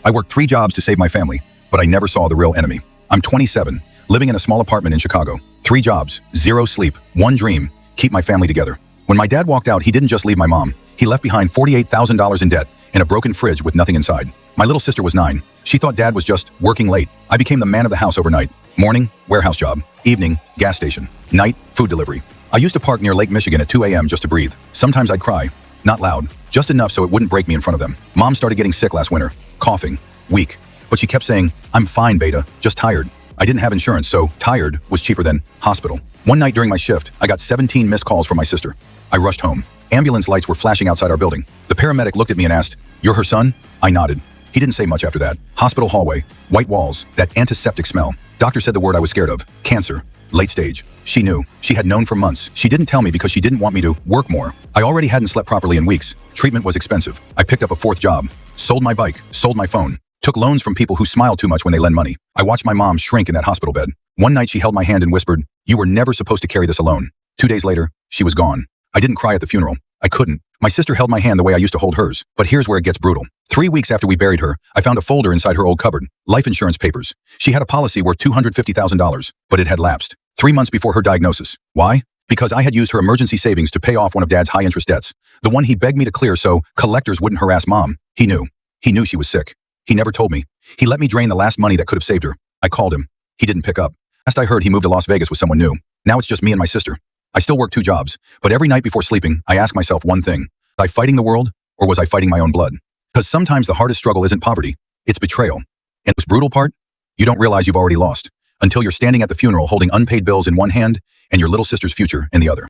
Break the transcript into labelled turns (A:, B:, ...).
A: I worked 3 jobs to save my family, but I never saw the real enemy. I'm 27, living in a small apartment in Chicago. 3 jobs, 0 sleep, 1 dream, keep my family together. When my dad walked out, he didn't just leave my mom. He left behind $48,000 in debt and a broken fridge with nothing inside. My little sister was 9. She thought dad was just working late. I became the man of the house overnight. Morning, warehouse job. Evening, gas station. Night, food delivery. I used to park near Lake Michigan at 2 a.m. just to breathe. Sometimes I'd cry. Not loud, just enough so it wouldn't break me in front of them. Mom started getting sick last winter. Coughing. Weak. But she kept saying, "I'm fine, Beta, just tired." I didn't have insurance, so tired was cheaper than hospital. One night during my shift, I got 17 missed calls from my sister. I rushed home. Ambulance lights were flashing outside our building. The paramedic looked at me and asked, "You're her son?" I nodded. He didn't say much after that. Hospital hallway, white walls, that antiseptic smell. Doctor said the word I was scared of, cancer, late stage. She knew. She had known for months. She didn't tell me because she didn't want me to work more. I already hadn't slept properly in weeks. Treatment was expensive. I picked up a 4th job. Sold my bike, sold my phone. Took loans from people who smile too much when they lend money. I watched my mom shrink in that hospital bed. One night she held my hand and whispered, "You were never supposed to carry this alone." 2 days later, she was gone. I didn't cry at the funeral. I couldn't. My sister held my hand the way I used to hold hers. But here's where it gets brutal. 3 weeks after we buried her, I found a folder inside her old cupboard. Life insurance papers. She had a policy worth $250,000, but it had lapsed 3 months before her diagnosis. Why? Because I had used her emergency savings to pay off one of Dad's high-interest debts. The one he begged me to clear so collectors wouldn't harass Mom. He knew. He knew she was sick. He never told me. He let me drain the last money that could have saved her. I called him. He didn't pick up. Last I heard, he moved to Las Vegas with someone new. Now it's just me and my sister. I still work 2 jobs, but every night before sleeping, I ask myself one thing. Was I fighting the world, or was I fighting my own blood? Because sometimes the hardest struggle isn't poverty, it's betrayal. And the most brutal part? You don't realize you've already lost, until you're standing at the funeral holding unpaid bills in one hand and your little sister's future in the other.